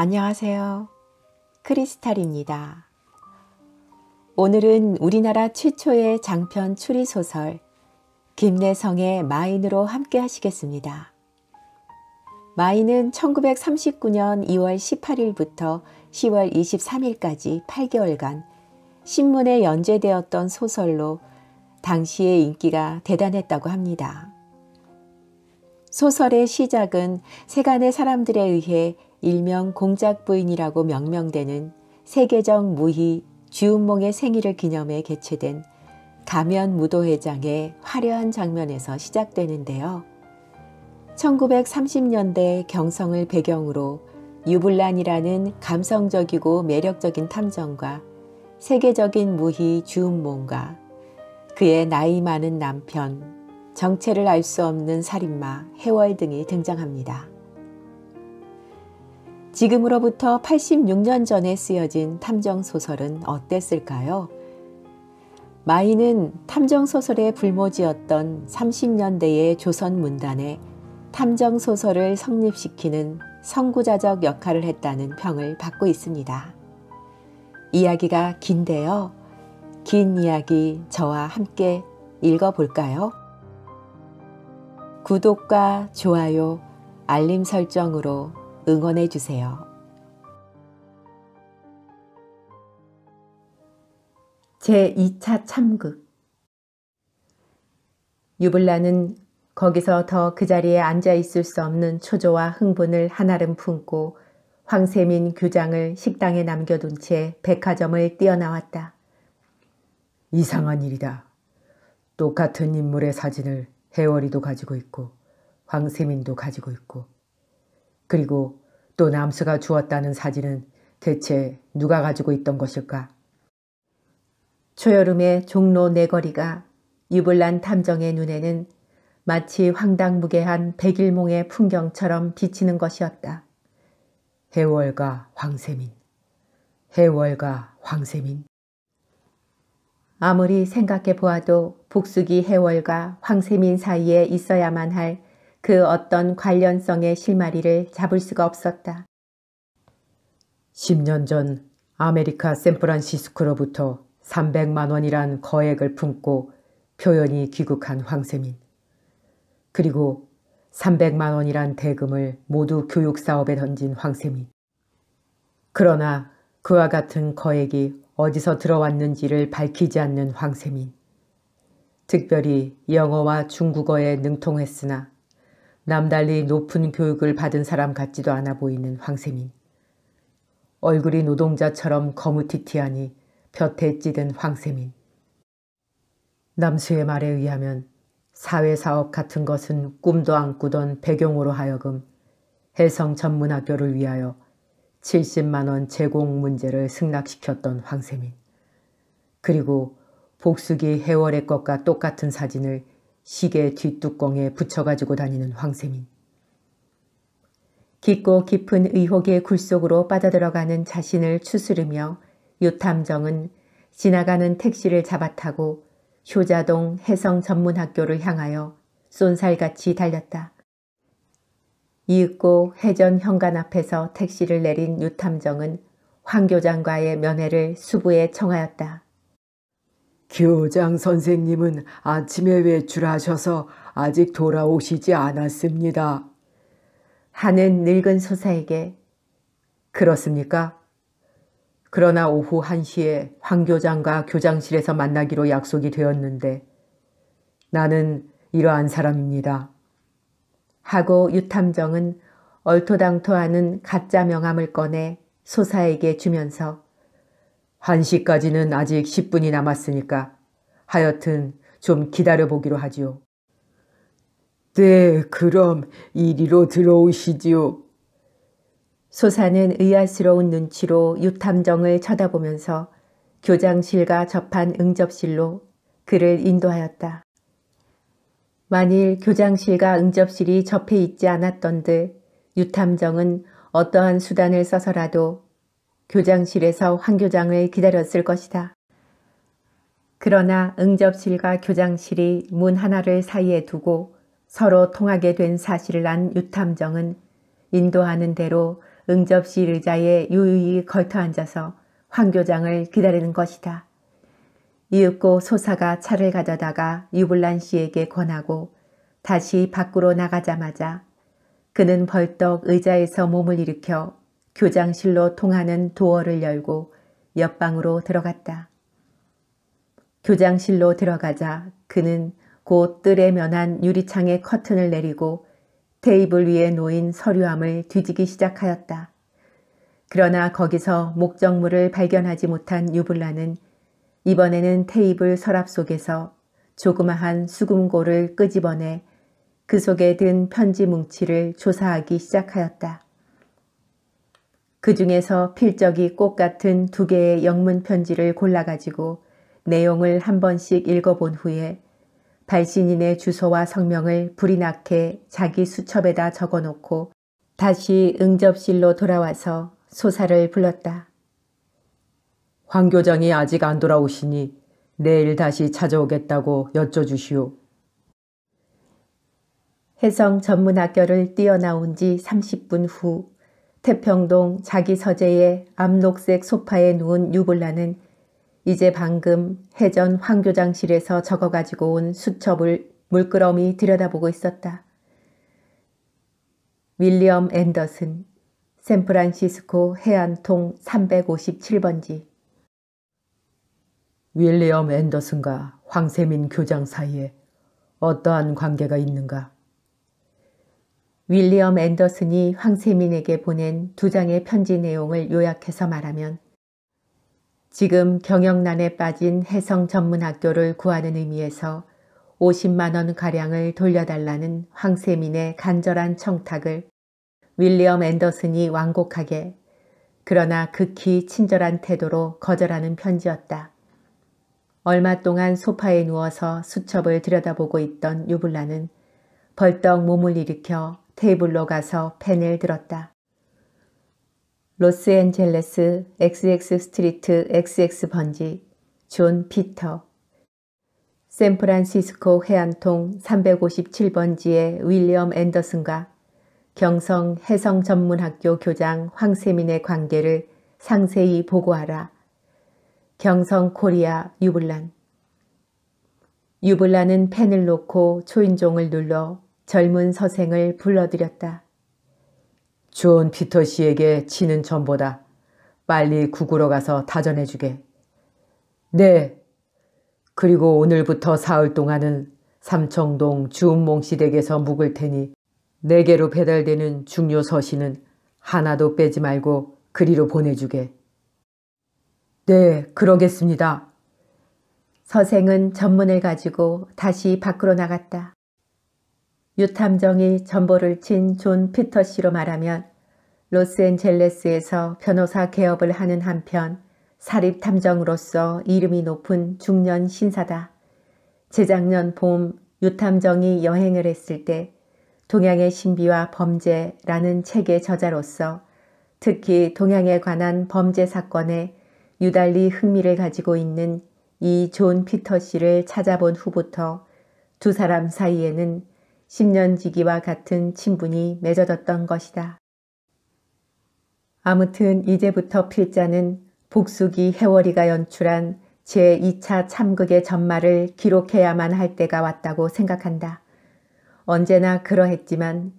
안녕하세요. 크리스탈입니다. 오늘은 우리나라 최초의 장편 추리소설 김내성의 마인으로 함께 하시겠습니다. 마인은 1939년 2월 18일부터 10월 23일까지 8개월간 신문에 연재되었던 소설로 당시의 인기가 대단했다고 합니다. 소설의 시작은 세간의 사람들에 의해 일명 공작부인이라고 명명되는 세계적 무희 주운몽의 생일을 기념해 개최된 가면무도회장의 화려한 장면에서 시작되는데요. 1930년대 경성을 배경으로 유불란이라는 감성적이고 매력적인 탐정과 세계적인 무희 주운몽과 그의 나이 많은 남편, 정체를 알 수 없는 살인마 해월 등이 등장합니다. 지금으로부터 86년 전에 쓰여진 탐정소설은 어땠을까요? 마인은 탐정소설의 불모지였던 30년대의 조선 문단에 탐정소설을 성립시키는 선구자적 역할을 했다는 평을 받고 있습니다. 이야기가 긴데요. 긴 이야기 저와 함께 읽어볼까요? 구독과 좋아요, 알림 설정으로 응원해 주세요. 제2차 참극. 유불란은 거기서 더 그 자리에 앉아 있을 수 없는 초조와 흥분을 한아름 품고 황세민 교장을 식당에 남겨둔 채 백화점을 뛰어나왔다. 이상한 일이다. 똑같은 인물의 사진을 해월이도 가지고 있고 황세민도 가지고 있고, 그리고 또 남수가 주었다는 사진은 대체 누가 가지고 있던 것일까? 초여름의 종로 내거리가 유불란 탐정의 눈에는 마치 황당무계한 백일몽의 풍경처럼 비치는 것이었다. 해월과 황세민, 해월과 황세민. 아무리 생각해 보아도 복숙이 해월과 황세민 사이에 있어야만 할 그 어떤 관련성의 실마리를 잡을 수가 없었다. 10년 전 아메리카 샌프란시스코로부터 300만 원이란 거액을 품고 표현이 귀국한 황세민. 그리고 300만 원이란 대금을 모두 교육사업에 던진 황세민. 그러나 그와 같은 거액이 어디서 들어왔는지를 밝히지 않는 황세민. 특별히 영어와 중국어에 능통했으나 남달리 높은 교육을 받은 사람 같지도 않아 보이는 황세민. 얼굴이 노동자처럼 거무튀튀하니 볕에 찌든 황세민. 남수의 말에 의하면 사회사업 같은 것은 꿈도 안 꾸던 배경으로 하여금 해성전문학교를 위하여 70만 원 제공 문제를 승낙시켰던 황세민. 그리고 복숙이 해월의 것과 똑같은 사진을 시계 뒷뚜껑에 붙여가지고 다니는 황세민. 깊고 깊은 의혹의 굴속으로 빠져들어가는 자신을 추스르며 유탐정은 지나가는 택시를 잡아타고 효자동 해성전문학교를 향하여 쏜살같이 달렸다. 이윽고 해전 현관 앞에서 택시를 내린 유탐정은 황 교장과의 면회를 수부에 청하였다. 교장 선생님은 아침에 외출하셔서 아직 돌아오시지 않았습니다. 하는 늙은 소사에게 그렇습니까? 그러나 오후 1시에 황 교장과 교장실에서 만나기로 약속이 되었는데 나는 이러한 사람입니다. 하고 유탐정은 얼토당토하는 가짜 명함을 꺼내 소사에게 주면서 1시까지는 아직 10분이 남았으니까 하여튼 좀 기다려보기로 하지요. 네, 그럼 이리로 들어오시지요. 소사는 의아스러운 눈치로 유탐정을 쳐다보면서 교장실과 접한 응접실로 그를 인도하였다. 만일 교장실과 응접실이 접해 있지 않았던들 유탐정은 어떠한 수단을 써서라도 교장실에서 황 교장을 기다렸을 것이다. 그러나 응접실과 교장실이 문 하나를 사이에 두고 서로 통하게 된 사실을 안 유탐정은 인도하는 대로 응접실 의자에 유유히 걸터앉아서 황 교장을 기다리는 것이다. 이윽고 소사가 차를 가져다가 유불란 씨에게 권하고 다시 밖으로 나가자마자 그는 벌떡 의자에서 몸을 일으켜 교장실로 통하는 도어를 열고 옆방으로 들어갔다. 교장실로 들어가자 그는 곧 뜰에 면한 유리창의 커튼을 내리고 테이블 위에 놓인 서류함을 뒤지기 시작하였다. 그러나 거기서 목적물을 발견하지 못한 유불란은 이번에는 테이블 서랍 속에서 조그마한 수금고를 끄집어내 그 속에 든 편지 뭉치를 조사하기 시작하였다. 그 중에서 필적이 꽃 같은 2개의 영문 편지를 골라가지고 내용을 한 번씩 읽어본 후에 발신인의 주소와 성명을 불이 나게 자기 수첩에다 적어놓고 다시 응접실로 돌아와서 소사를 불렀다. 황 교장이 아직 안 돌아오시니 내일 다시 찾아오겠다고 여쭤주시오. 해성 전문학교를 뛰어나온 지 30분 후 태평동 자기 서재의 암녹색 소파에 누운 유불란은 이제 방금 해전 황 교장실에서 적어가지고 온 수첩을 물끄러미 들여다보고 있었다. 윌리엄 앤더슨, 샌프란시스코 해안통 357번지. 윌리엄 앤더슨과 황세민 교장 사이에 어떠한 관계가 있는가? 윌리엄 앤더슨이 황세민에게 보낸 2장의 편지 내용을 요약해서 말하면 지금 경영난에 빠진 해성 전문학교를 구하는 의미에서 50만 원가량을 돌려달라는 황세민의 간절한 청탁을 윌리엄 앤더슨이 완곡하게 그러나 극히 친절한 태도로 거절하는 편지였다. 얼마 동안 소파에 누워서 수첩을 들여다보고 있던 유불란은 벌떡 몸을 일으켜 테이블로 가서 펜을 들었다. 로스앤젤레스 XX 스트리트 XX 번지 존 피터. 샌프란시스코 해안통 357번지의 윌리엄 앤더슨과 경성 해성전문학교 교장 황세민의 관계를 상세히 보고하라. 경성 코리아 유불란. 유불란은 펜을 놓고 초인종을 눌러 젊은 서생을 불러들였다. 존 피터 씨에게 치는 전보다 빨리 국으로 가서 다전해주게. 네. 그리고 오늘부터 사흘 동안은 삼청동 주은몽 씨 댁에서 묵을 테니 내게로 배달되는 중요 서신은 하나도 빼지 말고 그리로 보내주게. 네, 그러겠습니다. 서생은 전문을 가지고 다시 밖으로 나갔다. 유탐정이 전보를 친 존 피터 씨로 말하면 로스앤젤레스에서 변호사 개업을 하는 한편 사립탐정으로서 이름이 높은 중년 신사다. 재작년 봄 유탐정이 여행을 했을 때 동양의 신비와 범죄라는 책의 저자로서 특히 동양에 관한 범죄 사건에 유달리 흥미를 가지고 있는 이 존 피터 씨를 찾아본 후부터 2 사람 사이에는 10년지기와 같은 친분이 맺어졌던 것이다. 아무튼 이제부터 필자는 복수기 해월이가 연출한 제2차 참극의 전말을 기록해야만 할 때가 왔다고 생각한다. 언제나 그러했지만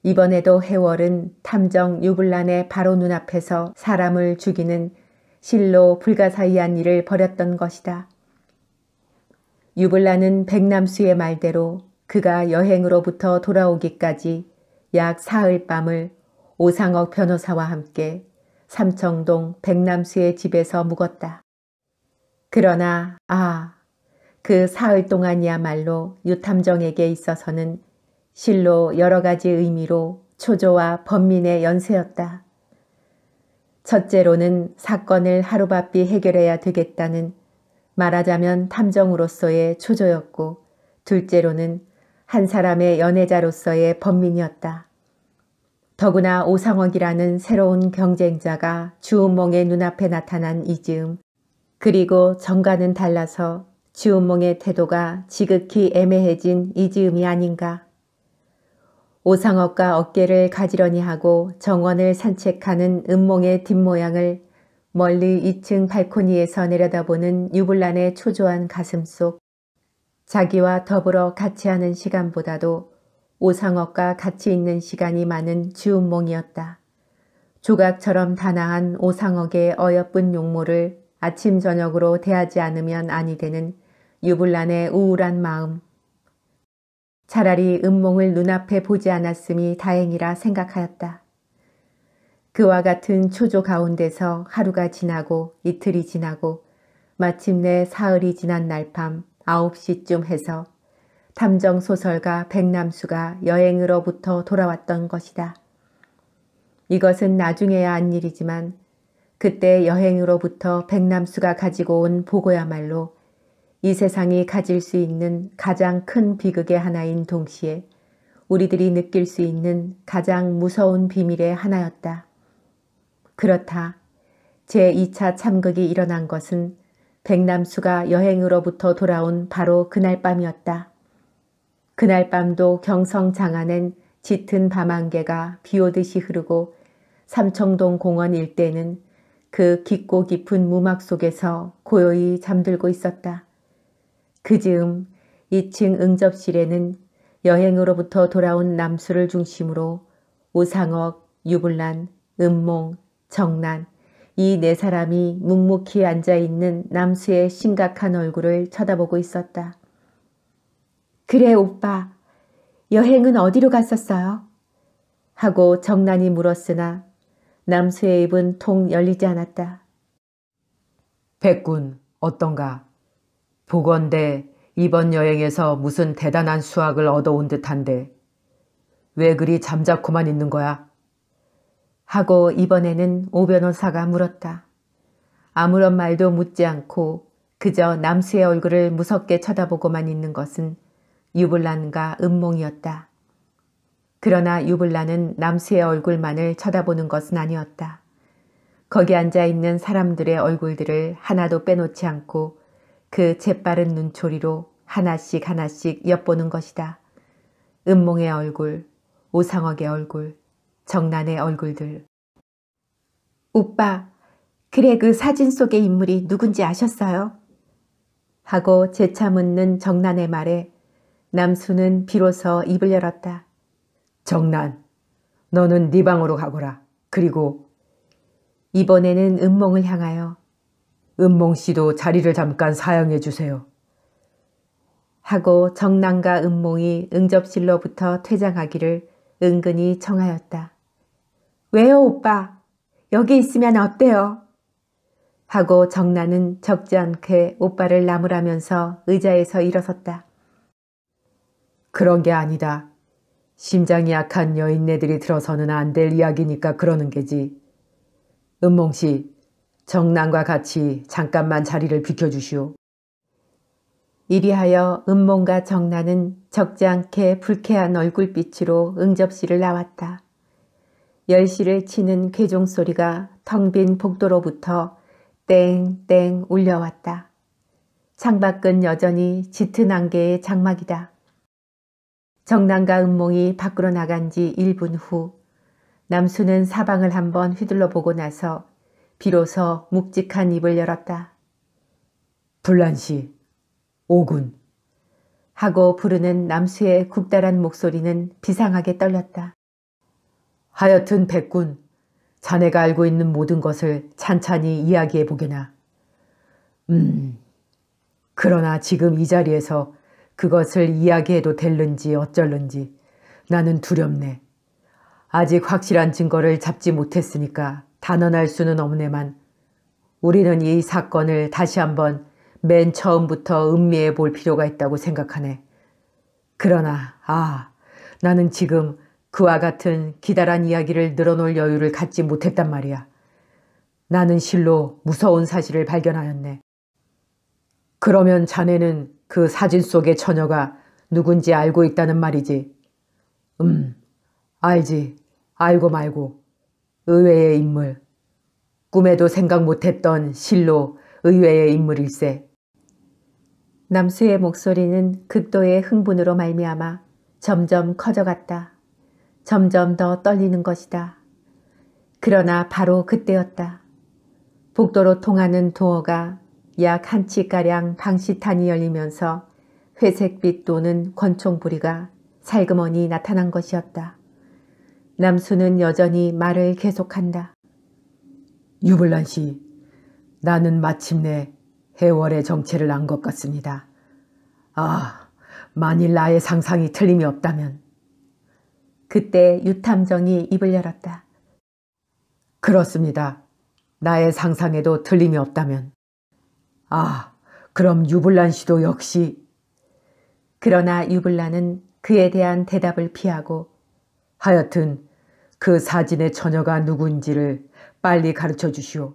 이번에도 해월은 탐정 유불란의 바로 눈앞에서 사람을 죽이는 실로 불가사의한 일을 벌였던 것이다. 유불란은 백남수의 말대로 그가 여행으로부터 돌아오기까지 약 사흘 밤을 오상억 변호사와 함께 삼청동 백남수의 집에서 묵었다. 그러나 그 사흘 동안이야말로 유탐정에게 있어서는 실로 여러 가지 의미로 초조와 번민의 연세였다. 첫째로는 사건을 하루바삐 해결해야 되겠다는 말하자면 탐정으로서의 초조였고, 둘째로는 한 사람의 연애자로서의 번민이었다. 더구나 오상억이라는 새로운 경쟁자가 주은몽의 눈앞에 나타난 이 즈음, 그리고 전과는 달라서 주은몽의 태도가 지극히 애매해진 이 즈음이 아닌가. 오상옥과 어깨를 가지런히 하고 정원을 산책하는 은몽의 뒷모양을 멀리 2층 발코니에서 내려다보는 유불란의 초조한 가슴 속 자기와 더불어 같이 하는 시간보다도 오상옥과 같이 있는 시간이 많은 주은몽이었다. 조각처럼 단아한 오상옥의 어여쁜 용모를 아침 저녁으로 대하지 않으면 아니 되는 유불란의 우울한 마음. 차라리 은몽을 눈앞에 보지 않았음이 다행이라 생각하였다. 그와 같은 초조 가운데서 하루가 지나고 이틀이 지나고 마침내 사흘이 지난 날밤 9시쯤 해서 탐정소설가 백남수가 여행으로부터 돌아왔던 것이다. 이것은 나중에야 한 일이지만 그때 여행으로부터 백남수가 가지고 온 보고야말로 이 세상이 가질 수 있는 가장 큰 비극의 하나인 동시에 우리들이 느낄 수 있는 가장 무서운 비밀의 하나였다. 그렇다. 제2차 참극이 일어난 것은 백남수가 여행으로부터 돌아온 바로 그날 밤이었다. 그날 밤도 경성 장안엔 짙은 밤안개가 비오듯이 흐르고 삼청동 공원 일대는 그 깊고 깊은 무막 속에서 고요히 잠들고 있었다. 그 즈음 2층 응접실에는 여행으로부터 돌아온 남수를 중심으로 오상옥, 유불란, 은몽, 정난 이 네 사람이 묵묵히 앉아있는 남수의 심각한 얼굴을 쳐다보고 있었다. 그래 오빠, 여행은 어디로 갔었어요? 하고 정난이 물었으나 남수의 입은 통 열리지 않았다. 백군 어떤가? 보건대 이번 여행에서 무슨 대단한 수확을 얻어온 듯한데 왜 그리 잠자코만 있는 거야? 하고 이번에는 오 변호사가 물었다. 아무런 말도 묻지 않고 그저 남수의 얼굴을 무섭게 쳐다보고만 있는 것은 유불란과 은몽이었다. 그러나 유불란은 남수의 얼굴만을 쳐다보는 것은 아니었다. 거기 앉아있는 사람들의 얼굴들을 하나도 빼놓지 않고 그 재빠른 눈초리로 하나씩 하나씩 엿보는 것이다. 은몽의 얼굴, 오상옥의 얼굴, 정난의 얼굴들. 오빠, 그래 그 사진 속의 인물이 누군지 아셨어요? 하고 재차 묻는 정난의 말에 남수는 비로소 입을 열었다. 정난, 너는 네 방으로 가거라. 그리고 이번에는 은몽을 향하여 은몽 씨도 자리를 잠깐 사양해 주세요. 하고 정난과 은몽이 응접실로부터 퇴장하기를 은근히 청하였다. 왜요 오빠? 여기 있으면 어때요? 하고 정난은 적지 않게 오빠를 나무라면서 의자에서 일어섰다. 그런 게 아니다. 심장이 약한 여인네들이 들어서는 안 될 이야기니까 그러는 게지. 은몽 씨, 정난과 같이 잠깐만 자리를 비켜주시오. 이리하여 은몽과 정난은 적지 않게 불쾌한 얼굴빛으로 응접실을 나왔다. 10시를 치는 괴종 소리가 텅 빈 복도로부터 땡땡 울려왔다. 창밖은 여전히 짙은 안개의 장막이다. 정난과 은몽이 밖으로 나간 지 1분 후 남수는 사방을 한번 휘둘러 보고 나서 비로소 묵직한 입을 열었다. 불란씨, 오군. 하고 부르는 남수의 굵다란 목소리는 비상하게 떨렸다. 하여튼 백군, 자네가 알고 있는 모든 것을 찬찬히 이야기해 보게나. 그러나 지금 이 자리에서 그것을 이야기해도 될는지 어쩔는지 나는 두렵네. 아직 확실한 증거를 잡지 못했으니까 단언할 수는 없네만 우리는 이 사건을 다시 한번 맨 처음부터 음미해 볼 필요가 있다고 생각하네. 그러나 나는 지금 그와 같은 기다란 이야기를 늘어놓을 여유를 갖지 못했단 말이야. 나는 실로 무서운 사실을 발견하였네. 그러면 자네는 그 사진 속의 처녀가 누군지 알고 있다는 말이지? 알지. 알고 말고. 의외의 인물. 꿈에도 생각 못했던 실로 의외의 인물일세. 남수의 목소리는 극도의 흥분으로 말미암아 점점 커져갔다. 점점 더 떨리는 것이다. 그러나 바로 그때였다. 복도로 통하는 도어가 약 한 치가량 방시탄이 열리면서 회색빛 도는 권총부리가 살그머니 나타난 것이었다. 남수는 여전히 말을 계속한다. 유블란 씨, 나는 마침내 해월의 정체를 안 것 같습니다. 아, 만일 나의 상상이 틀림이 없다면. 그때 유탐정이 입을 열었다. 그렇습니다. 나의 상상에도 틀림이 없다면. 아, 그럼 유블란 씨도 역시. 그러나 유블란은 그에 대한 대답을 피하고 하여튼 그 사진의 처녀가 누군지를 빨리 가르쳐 주시오.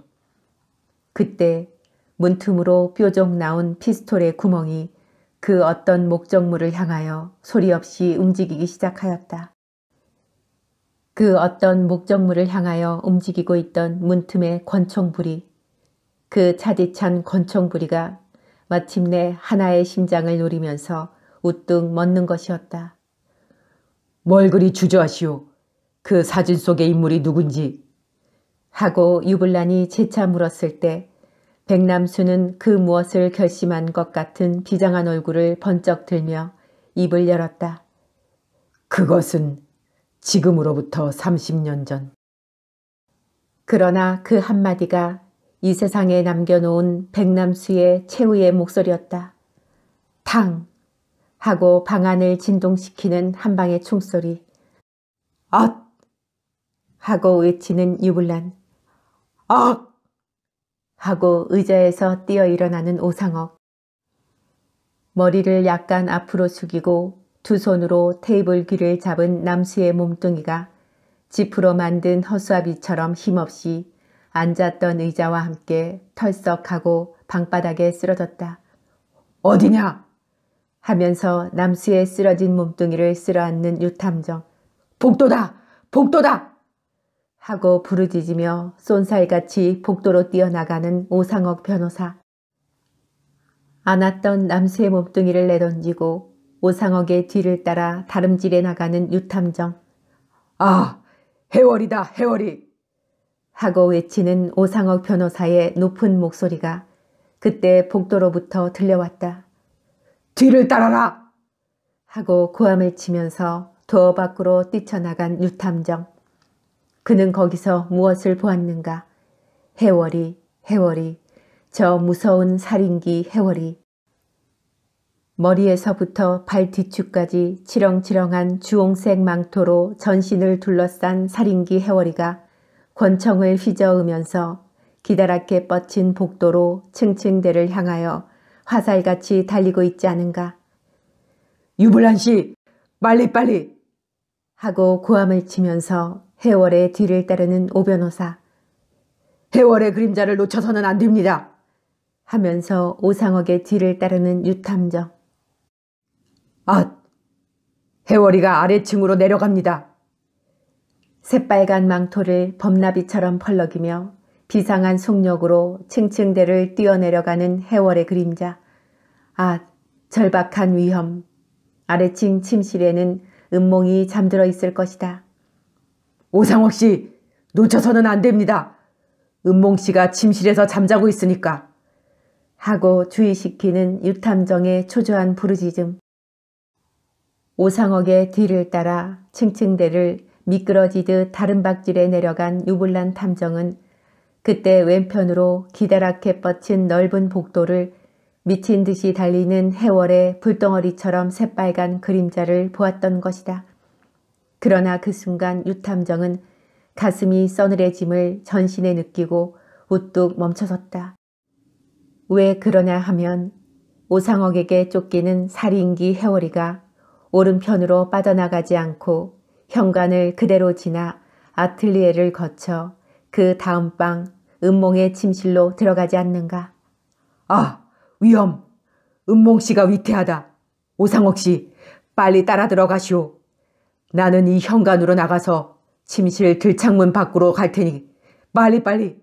그때 문틈으로 뾰족 나온 피스톨의 구멍이 그 어떤 목적물을 향하여 소리 없이 움직이기 시작하였다. 그 어떤 목적물을 향하여 움직이고 있던 문틈의 권총부리, 그 차디찬 권총부리가 마침내 하나의 심장을 노리면서 우뚝 멎는 것이었다. 뭘 그리 주저하시오. 그 사진 속의 인물이 누군지. 하고 유블란이 재차 물었을 때 백남수는 그 무엇을 결심한 것 같은 비장한 얼굴을 번쩍 들며 입을 열었다. 그것은 지금으로부터 30년 전. 그러나 그 한마디가 이 세상에 남겨놓은 백남수의 최후의 목소리였다. 탕! 하고 방안을 진동시키는 한 방의 총소리. 앗! 하고 외치는 유블란. 악! 하고 의자에서 뛰어 일어나는 오상억. 머리를 약간 앞으로 숙이고 두 손으로 테이블 귀를 잡은 남수의 몸뚱이가 지프로 만든 허수아비처럼 힘없이 앉았던 의자와 함께 털썩하고 방바닥에 쓰러졌다. 어디냐? 하면서 남수의 쓰러진 몸뚱이를 쓸어안는 유탐정. 복도다! 복도다! 하고 부르짖으며 쏜살같이 복도로 뛰어나가는 오상억 변호사. 안았던 남수의 몸뚱이를 내던지고 오상억의 뒤를 따라 다름질해 나가는 유탐정. 아, 해월이다, 해월이! 하고 외치는 오상억 변호사의 높은 목소리가 그때 복도로부터 들려왔다. 뒤를 따라라! 하고 고함을 치면서 도어 밖으로 뛰쳐나간 유탐정. 그는 거기서 무엇을 보았는가? 해월이, 해월이, 저 무서운 살인기 해월이. 머리에서부터 발 뒤축까지 치렁치렁한 주홍색 망토로 전신을 둘러싼 살인기 해월이가 권총을 휘저으면서 기다랗게 뻗친 복도로 층층대를 향하여 화살같이 달리고 있지 않은가. 유블란 씨, 빨리빨리! 하고 고함을 치면서 해월의 뒤를 따르는 오 변호사. 해월의 그림자를 놓쳐서는 안 됩니다. 하면서 오상억의 뒤를 따르는 유탐정. 아, 해월이가 아래층으로 내려갑니다. 새빨간 망토를 범나비처럼 펄럭이며 비상한 속력으로 층층대를 뛰어내려가는 해월의 그림자. 아, 절박한 위험. 아래층 침실에는 은몽이 잠들어 있을 것이다. 오상옥 씨, 놓쳐서는 안 됩니다. 은몽 씨가 침실에서 잠자고 있으니까. 하고 주의시키는 유탐정의 초조한 부르짖음. 오상억의 뒤를 따라 층층대를 미끄러지듯 다른 박질에 내려간 유블란 탐정은 그때 왼편으로 기다랗게 뻗친 넓은 복도를 미친 듯이 달리는 해월의 불덩어리처럼 새빨간 그림자를 보았던 것이다. 그러나 그 순간 유탐정은 가슴이 서늘해짐을 전신에 느끼고 우뚝 멈춰섰다. 왜 그러냐 하면 오상억에게 쫓기는 살인기 해월이가 오른편으로 빠져나가지 않고 현관을 그대로 지나 아틀리에를 거쳐 그 다음 방 은몽의 침실로 들어가지 않는가. 아, 위험. 은몽 씨가 위태하다. 오상옥 씨, 빨리 따라 들어가시오. 나는 이 현관으로 나가서 침실 들창문 밖으로 갈 테니 빨리빨리.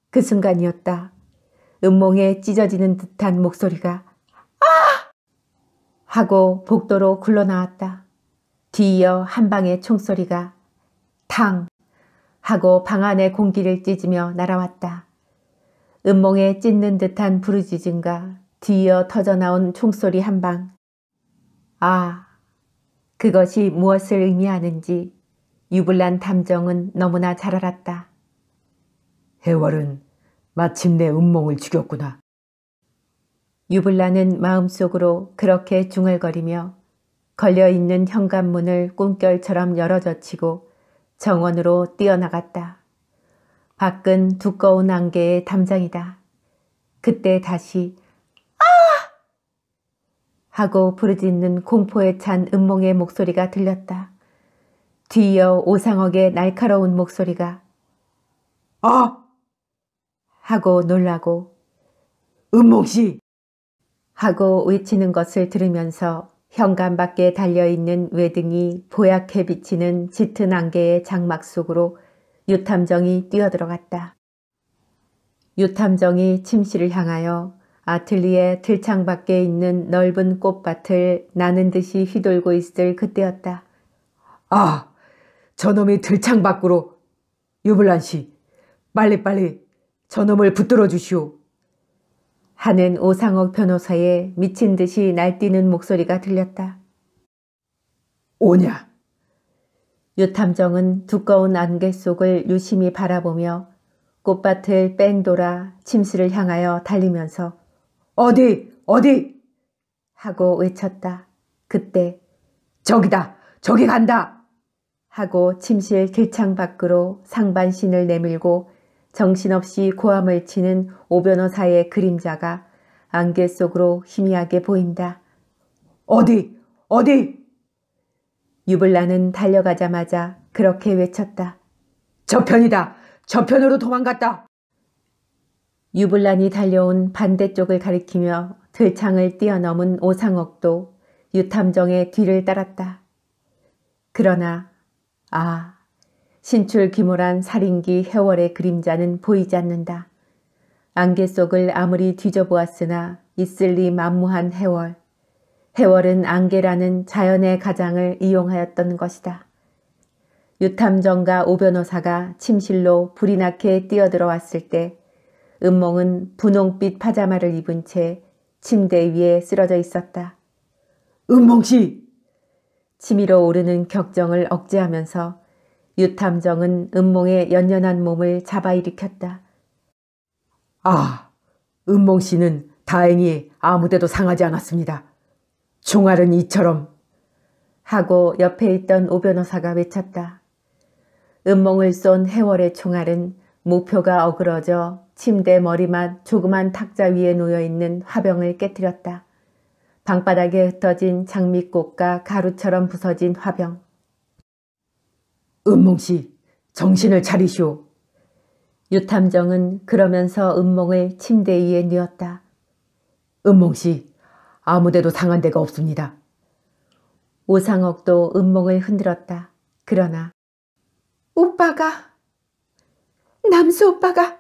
그 순간이었다. 은몽에 찢어지는 듯한 목소리가 아! 하고 복도로 굴러나왔다. 뒤이어 한 방의 총소리가 탕 하고 방 안의 공기를 찢으며 날아왔다. 음몽에 찢는 듯한 부르짖음과 뒤이어 터져나온 총소리 한 방. 아, 그것이 무엇을 의미하는지 유불난 탐정은 너무나 잘 알았다. 해월은 마침내 음몽을 죽였구나. 유불난은 마음속으로 그렇게 중얼거리며 걸려있는 현관문을 꿈결처럼 열어젖히고 정원으로 뛰어나갔다. 밖은 두꺼운 안개의 담장이다. 그때 다시 아! 하고 부르짖는 공포에 찬 음몽의 목소리가 들렸다. 뒤이어 오상옥의 날카로운 목소리가 아! 하고 놀라고 음몽씨! 하고 외치는 것을 들으면서 현관 밖에 달려있는 외등이 보얗게 비치는 짙은 안개의 장막 속으로 유탐정이 뛰어들어갔다. 유탐정이 침실을 향하여 아틀리에 들창 밖에 있는 넓은 꽃밭을 나는 듯이 휘돌고 있을 그때였다. 아! 저놈이 들창 밖으로! 유불란씨, 빨리빨리 저놈을 붙들어 주시오. 하는 오상옥 변호사의 미친 듯이 날뛰는 목소리가 들렸다. 오냐? 유탐정은 두꺼운 안개 속을 유심히 바라보며 꽃밭을 뺑 돌아 침실을 향하여 달리면서 어디! 하고 외쳤다. 그때 저기다! 저기 간다! 하고 침실 들창 밖으로 상반신을 내밀고 정신없이 고함을 치는 오 변호사의 그림자가 안개 속으로 희미하게 보인다. 어디! 유불나는 달려가자마자 그렇게 외쳤다. 저편이다! 저편으로 도망갔다! 유불란이 달려온 반대쪽을 가리키며 들창을 뛰어넘은 오상옥도 유탐정의 뒤를 따랐다. 그러나 신출귀몰한 살인귀 해월의 그림자는 보이지 않는다. 안개 속을 아무리 뒤져보았으나 있을 리 만무한 해월. 해월은 안개라는 자연의 가장을 이용하였던 것이다. 유탐정과 오 변호사가 침실로 불이 나게 뛰어들어왔을 때 음몽은 분홍빛 파자마를 입은 채 침대 위에 쓰러져 있었다. 음몽씨! 치밀어 오르는 격정을 억제하면서 유탐정은 음몽의 연연한 몸을 잡아일으켰다. 음몽씨는 다행히 아무데도 상하지 않았습니다. 총알은 이처럼 하고 옆에 있던 오 변호사가 외쳤다. 음몽을 쏜 해월의 총알은 목표가 어그러져 침대 머리맡 조그만 탁자 위에 놓여있는 화병을 깨뜨렸다. 방바닥에 흩어진 장미꽃과 가루처럼 부서진 화병. 음몽씨, 정신을 차리시오. 유탐정은 그러면서 음몽을 침대 위에 뉘었다. 음몽씨, 아무데도 상한 데가 없습니다. 오상옥도 음몽을 흔들었다. 그러나 남수 오빠가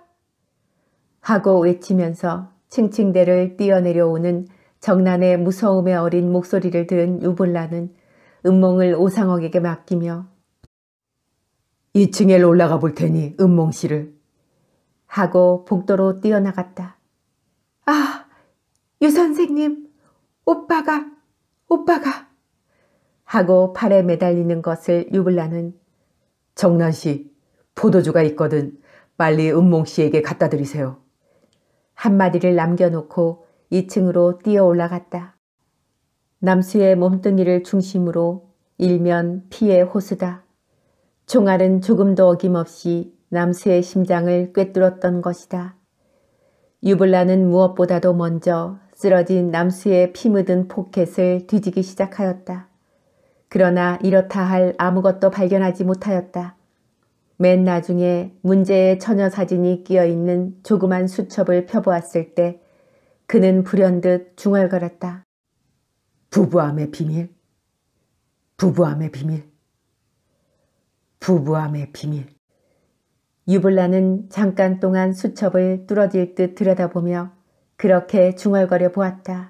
하고 외치면서 층층대를 뛰어내려오는 정난의 무서움에 어린 목소리를 들은 유불나는 음몽을 오상옥에게 맡기며 2층에 올라가 볼 테니 음몽씨를 하고 복도로 뛰어나갔다. 유 선생님, 오빠가 하고 팔에 매달리는 것을 유불나는 정난씨, 포도주가 있거든 빨리 음몽씨에게 갖다 드리세요. 한마디를 남겨놓고 2층으로 뛰어 올라갔다. 남수의 몸뚱이를 중심으로 일면 피의 호수다. 총알은 조금도 어김없이 남수의 심장을 꿰뚫었던 것이다. 유불나는 무엇보다도 먼저 쓰러진 남수의 피 묻은 포켓을 뒤지기 시작하였다. 그러나 이렇다 할 아무것도 발견하지 못하였다. 맨 나중에 문제의 처녀 사진이 끼어있는 조그만 수첩을 펴보았을 때 그는 불현듯 중얼거렸다. 부부암의 비밀. 유불나는 잠깐 동안 수첩을 뚫어질 듯 들여다보며 그렇게 중얼거려 보았다.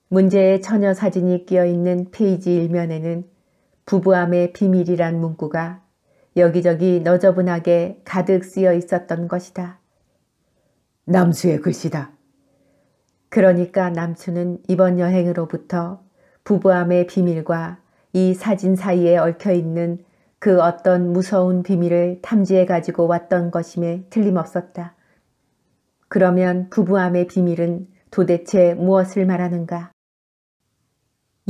문제의 처녀 사진이 끼어있는 페이지 1면에는 부부암의 비밀이란 문구가 여기저기 너저분하게 가득 쓰여 있었던 것이다. 남수의 글씨다. 그러니까 남수는 이번 여행으로부터 부부암의 비밀과 이 사진 사이에 얽혀있는 그 어떤 무서운 비밀을 탐지해 가지고 왔던 것임에 틀림없었다. 그러면 부부암의 비밀은 도대체 무엇을 말하는가?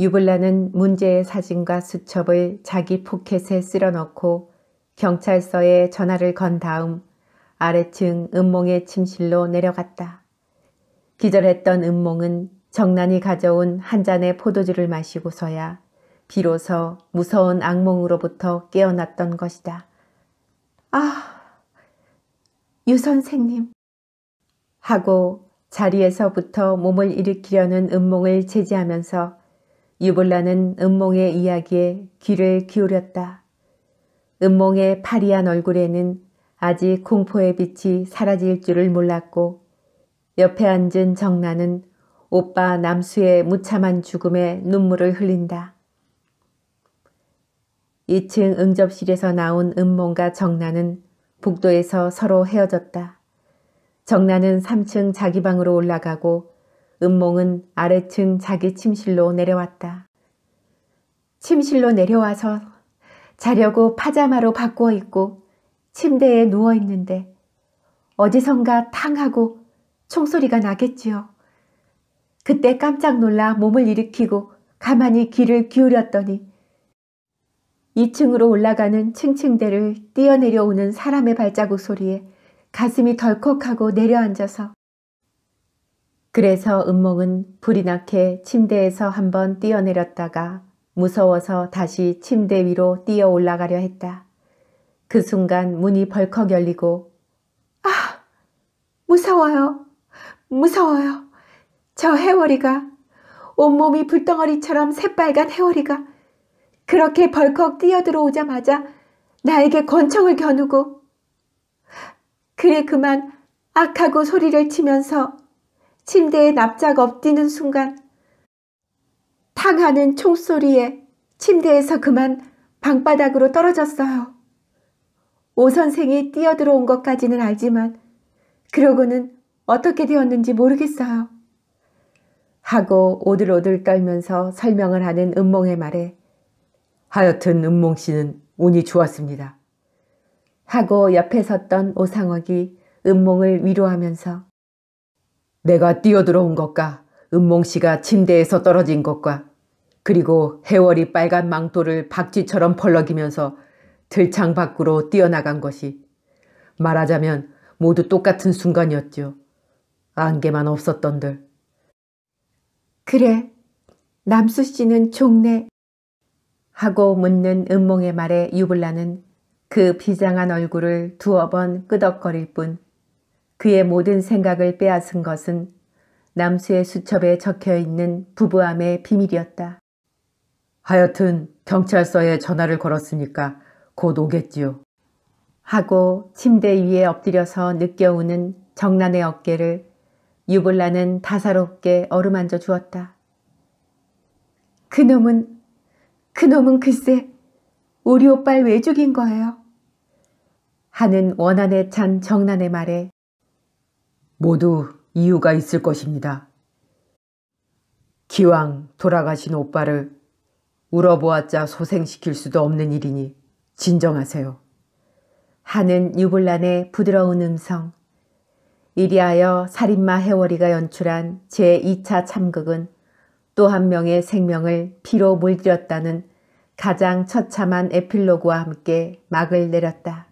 유블라는 문제의 사진과 수첩을 자기 포켓에 쓸어넣고 경찰서에 전화를 건 다음 아래층 은몽의 침실로 내려갔다. 기절했던 은몽은 정난이 가져온 한 잔의 포도주를 마시고서야 비로소 무서운 악몽으로부터 깨어났던 것이다. 아, 유 선생님. 하고 자리에서부터 몸을 일으키려는 은몽을 제지하면서 유블라는 은몽의 이야기에 귀를 기울였다. 은몽의 파리한 얼굴에는 아직 공포의 빛이 사라질 줄을 몰랐고 옆에 앉은 정난은 오빠 남수의 무참한 죽음에 눈물을 흘린다. 2층 응접실에서 나온 은몽과 정난은 복도에서 서로 헤어졌다. 정난은 3층 자기 방으로 올라가고 은몽은 아래층 자기 침실로 내려왔다. 침실로 내려와서 자려고 파자마로 바꾸어 입고 침대에 누워있는데 어디선가 탕하고 총소리가 나겠지요. 그때 깜짝 놀라 몸을 일으키고 가만히 귀를 기울였더니 2층으로 올라가는 층층대를 뛰어내려오는 사람의 발자국 소리에 가슴이 덜컥하고 내려앉아서 그래서 은몽은 불이 나게 침대에서 한번 뛰어내렸다가 무서워서 다시 침대 위로 뛰어 올라가려 했다. 그 순간 문이 벌컥 열리고 아! 무서워요. 무서워요. 저 해월이가 온몸이 불덩어리처럼 새빨간 해월이가 그렇게 벌컥 뛰어들어오자마자 나에게 권총을 겨누고 그래 그만 악하고 소리를 치면서 침대에 납작 엎드는 순간 탕하는 총소리에 침대에서 그만 방바닥으로 떨어졌어요. 오 선생이 뛰어들어온 것까지는 알지만 그러고는 어떻게 되었는지 모르겠어요. 하고 오들오들 떨면서 설명을 하는 은몽의 말에 하여튼 은몽 씨는 운이 좋았습니다. 하고 옆에 섰던 오상옥이 은몽을 위로하면서 내가 뛰어들어온 것과 은몽 씨가 침대에서 떨어진 것과 그리고 해월이 빨간 망토를 박쥐처럼 펄럭이면서 들창 밖으로 뛰어나간 것이 말하자면 모두 똑같은 순간이었죠. 안개만 없었던들. 그래, 남수 씨는 좋네. 하고 묻는 은몽의 말에 유블라는 그 비장한 얼굴을 두어 번 끄덕거릴 뿐 그의 모든 생각을 빼앗은 것은 남수의 수첩에 적혀있는 부부암의 비밀이었다. 하여튼 경찰서에 전화를 걸었으니까 곧 오겠지요. 하고 침대 위에 엎드려서 느껴오는 정난의 어깨를 유블라는 다사롭게 어루만져 주었다. 그놈은 글쎄 우리 오빠를 왜 죽인 거예요? 하는 원한에 찬 정난의 말에 모두 이유가 있을 것입니다. 기왕 돌아가신 오빠를 울어보았자 소생시킬 수도 없는 일이니 진정하세요. 하는 유블란의 부드러운 음성. 이리하여 살인마 해월이가 연출한 제2차 참극은 또 한 명의 생명을 피로 물들였다는 가장 처참한 에필로그와 함께 막을 내렸다.